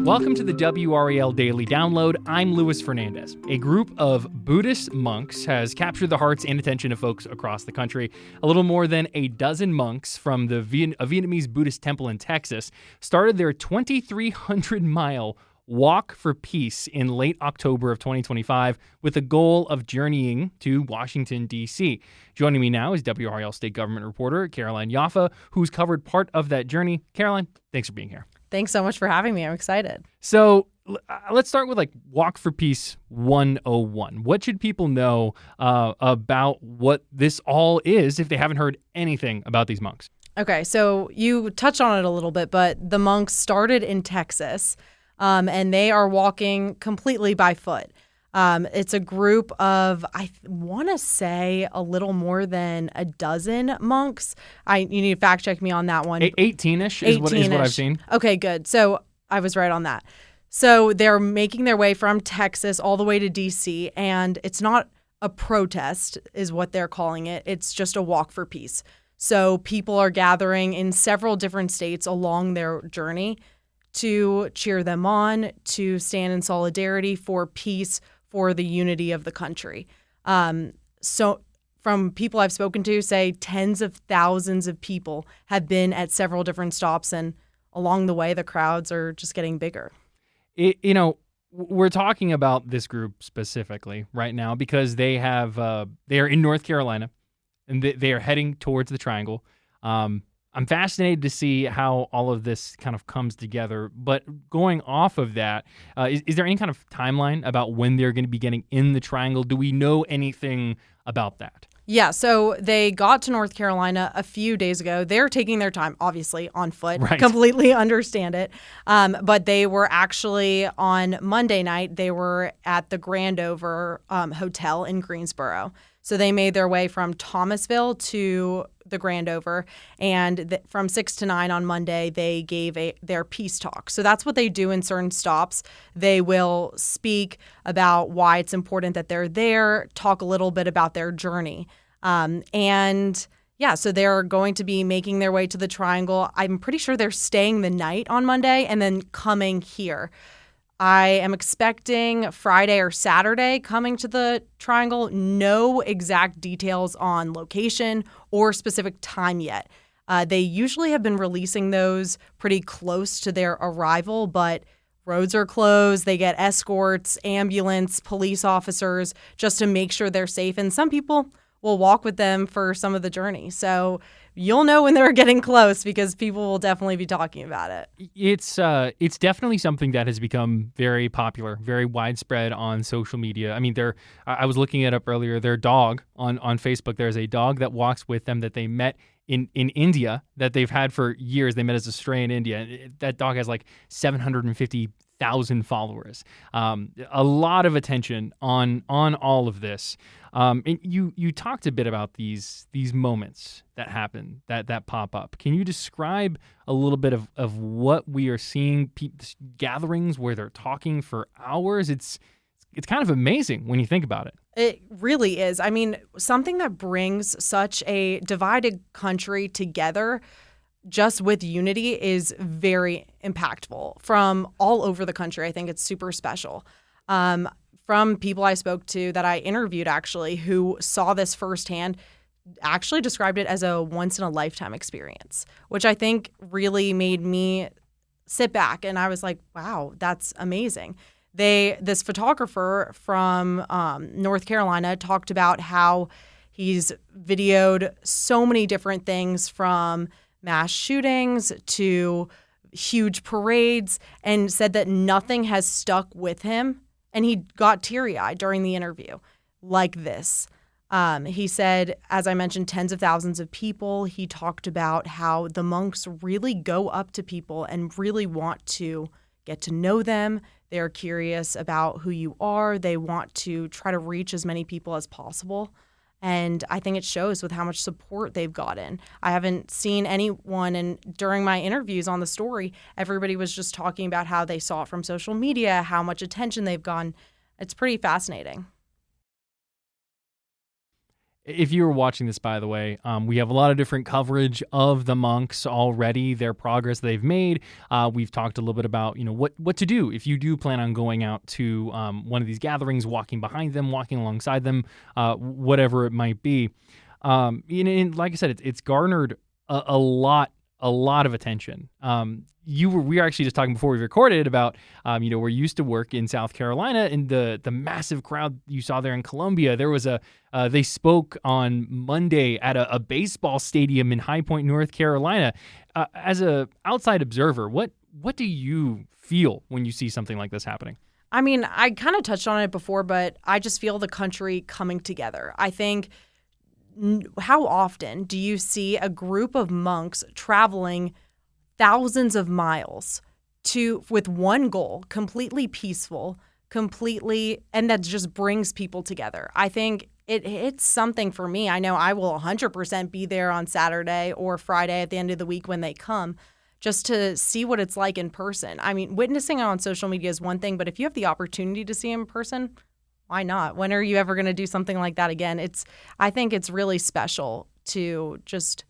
Welcome to the WRAL Daily Download. I'm Luis Fernandez. A group of Buddhist monks has captured the hearts and attention of folks across the country. A little more than a dozen monks from a Vietnamese Buddhist temple in Texas started their 2,300-mile Walk for Peace in late October of 2025 with the goal of journeying to Washington, D.C. Joining me now is WRAL State Government reporter Caroline Yaffa, who's covered part of that journey. Caroline, thanks for being here. Thanks so much for having me. I'm excited. So let's start with Walk for Peace 101. What should people know about what this all is if they haven't heard anything about these monks? Okay, so you touched on it a little bit, but the monks started in Texas, and they are walking completely by foot. It's a group of, I want to say, a little more than a dozen monks. You need to fact check me on that one. 18-ish is what I've seen. Okay, good. So I was right on that. So they're making their way from Texas all the way to D.C., and it's not a protest is what they're calling it. It's just a walk for peace. So people are gathering in several different states along their journey to cheer them on, to stand in solidarity for peace, for the unity of the country. So from people I've spoken to, say tens of thousands of people have been at several different stops, and along the way, the crowds are just getting bigger. We're talking about this group specifically right now because they are in North Carolina, and they are heading towards the Triangle. I'm fascinated to see how all of this kind of comes together. But going off of that, is there any kind of timeline about when they're going to be getting in the Triangle? Do we know anything about that? Yeah, so they got to North Carolina a few days ago. They're taking their time, obviously, on foot. Right. Completely understand it. But they were actually, on Monday night, they were at the Grandover Hotel in Greensboro. So they made their way from Thomasville to the Grandover, and from 6 to 9 on Monday, they gave their peace talk. So that's what they do in certain stops. They will speak about why it's important that they're there, talk a little bit about their journey. So they're going to be making their way to the Triangle. I'm pretty sure they're staying the night on Monday and then coming here. I am expecting Friday or Saturday coming to the Triangle. No exact details on location or specific time yet. They usually have been releasing those pretty close to their arrival, but roads are closed. They get escorts, ambulance, police officers just to make sure they're safe. And some people will walk with them for some of the journey. So you'll know when they're getting close because people will definitely be talking about it. It's definitely something that has become very popular, very widespread on social media. I mean, I was looking it up earlier. Their dog on Facebook, there's a dog that walks with them that they met in India that they've had for years. They met as a stray in India. That dog has 750,000 followers. A lot of attention on all of this. And you talked a bit about these moments that happen, that pop up. Can you describe a little bit of what we are seeing, gatherings where they're talking for hours? It's kind of amazing when you think about it. It really is. I mean, something that brings such a divided country together just with unity is very impactful from all over the country. I think it's super special. From people I spoke to that I interviewed actually who saw this firsthand, actually described it as a once-in-a-lifetime experience, which I think really made me sit back and I was like, wow, that's amazing. This photographer from North Carolina talked about how he's videoed so many different things from mass shootings to huge parades and said that nothing has stuck with him. And he got teary-eyed during the interview like this. He said, as I mentioned, tens of thousands of people. He talked about how the monks really go up to people and really want to get to know them. They're curious about who you are. They want to try to reach as many people as possible. And I think it shows with how much support they've gotten. I haven't seen anyone, and during my interviews on the story, everybody was just talking about how they saw it from social media, how much attention they've gotten. It's pretty fascinating. If you were watching this, by the way, we have a lot of different coverage of the monks already, their progress they've made. We've talked a little bit about, what to do if you do plan on going out to one of these gatherings, walking behind them, walking alongside them, whatever it might be. And like I said, it's garnered a lot of attention. We were actually just talking before we recorded about, where you used to work in South Carolina and the massive crowd you saw there in Columbia. There was they spoke on Monday at a baseball stadium in High Point, North Carolina. As a outside observer, what do you feel when you see something like this happening? I mean, I kind of touched on it before, but I just feel the country coming together. I think, how often do you see a group of monks traveling thousands of miles with one goal, completely peaceful, and that just brings people together? I think it's something for me. I know I will 100% be there on Saturday or Friday at the end of the week when they come, just to see what it's like in person. I mean, witnessing it on social media is one thing, but if you have the opportunity to see it in person, why not? When are you ever going to do something like that again? I think it's really special to just,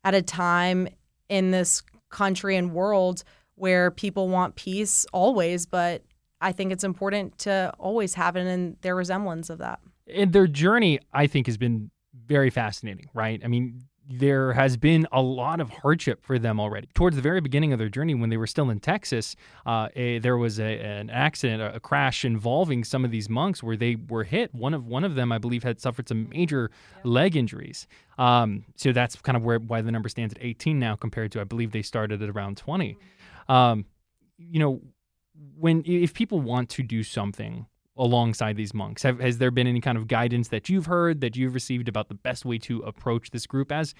at a time in this country and world where people want peace always, but I think it's important to always have it in their resemblance of that. And their journey, I think, has been very fascinating, right? I mean, there has been a lot of hardship for them already. Towards the very beginning of their journey, when they were still in Texas, there was an accident, a crash involving some of these monks where they were hit. One of them, I believe, had suffered some major leg injuries. So that's kind of why the number stands at 18 now, compared to, I believe, they started at around 20. If people want to do something alongside these monks, has there been any kind of guidance that you've heard, that you've received about the best way to approach this group as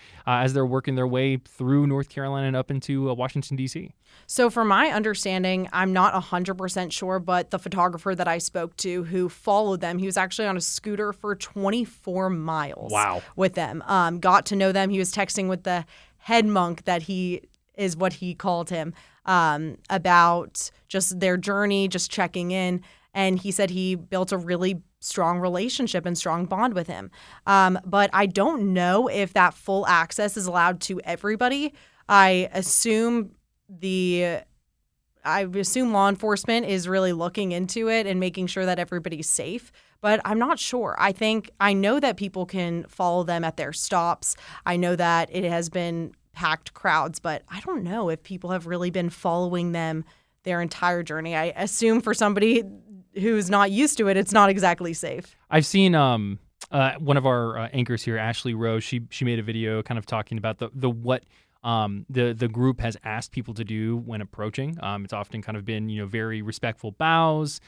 they're working their way through North Carolina and up into Washington, D.C.? So from my understanding, I'm not 100% sure, but the photographer that I spoke to who followed them, he was actually on a scooter for 24 miles with them, got to know them. He was texting with the head monk, that he is what he called him, about just their journey, just checking in. And he said he built a really strong relationship and strong bond with him. But I don't know if that full access is allowed to everybody. I assume law enforcement is really looking into it and making sure that everybody's safe. But I'm not sure. I know that people can follow them at their stops. I know that it has been packed crowds, but I don't know if people have really been following them their entire journey. I assume for somebody who's not used to it, it's not exactly safe. I've seen one of our anchors here, Ashley Rose. She made a video kind of talking about what the group has asked people to do when approaching. It's often kind of been very respectful bows.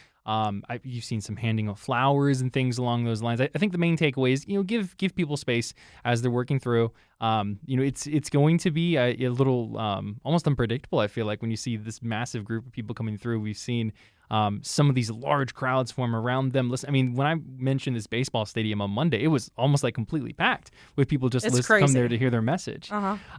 You've seen some handing of flowers and things along those lines. I think the main takeaway is give people space as they're working through. It's going to be a little almost unpredictable. I feel like when you see this massive group of people coming through, we've seen some of these large crowds form around them. Listen, I mean, when I mentioned this baseball stadium on Monday, it was almost like completely packed with people just come there to hear their message.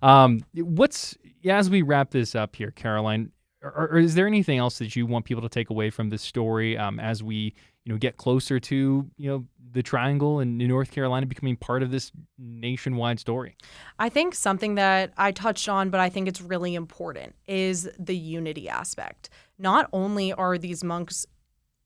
As we wrap this up here, Caroline, or is there anything else that you want people to take away from this story as we get closer to the Triangle and North Carolina becoming part of this nationwide story? I think something that I touched on, but I think it's really important, is the unity aspect. Not only are these monks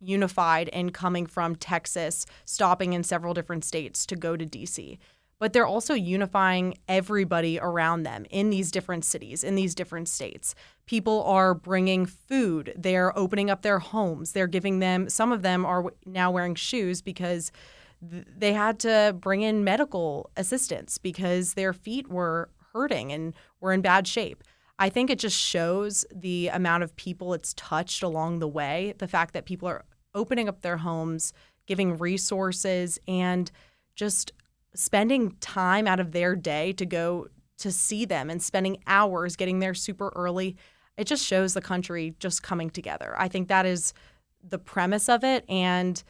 unified and coming from Texas, stopping in several different states to go to D.C., but they're also unifying everybody around them in these different cities, in these different states. People are bringing food. They're opening up their homes. They're giving them, some of them are now wearing shoes because they had to bring in medical assistance because their feet were hurting and were in bad shape. I think it just shows the amount of people it's touched along the way, the fact that people are opening up their homes, giving resources, and just spending time out of their day to go to see them and spending hours getting there super early. It just shows the country just coming together. I think that is the premise of it. And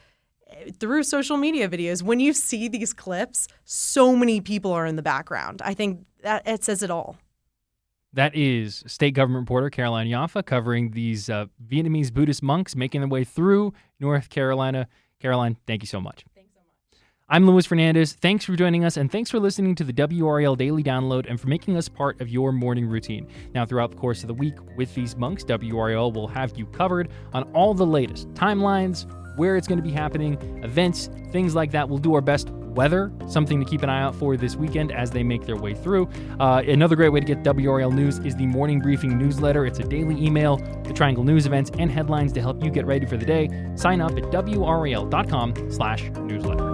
through social media videos, when you see these clips, so many people are in the background. I think that it says it all. That is state government reporter Caroline Yaffa covering these Vietnamese Buddhist monks making their way through North Carolina. Caroline, thank you so much. I'm Luis Fernandez. Thanks for joining us, and thanks for listening to the WRAL Daily Download and for making us part of your morning routine. Now, throughout the course of the week with these monks, WRAL will have you covered on all the latest timelines, where it's going to be happening, events, things like that. We'll do our best. Weather, something to keep an eye out for this weekend as they make their way through. Another great way to get WRAL news is the Morning Briefing newsletter. It's a daily email, the Triangle News events and headlines to help you get ready for the day. Sign up at WRAL.com/newsletter.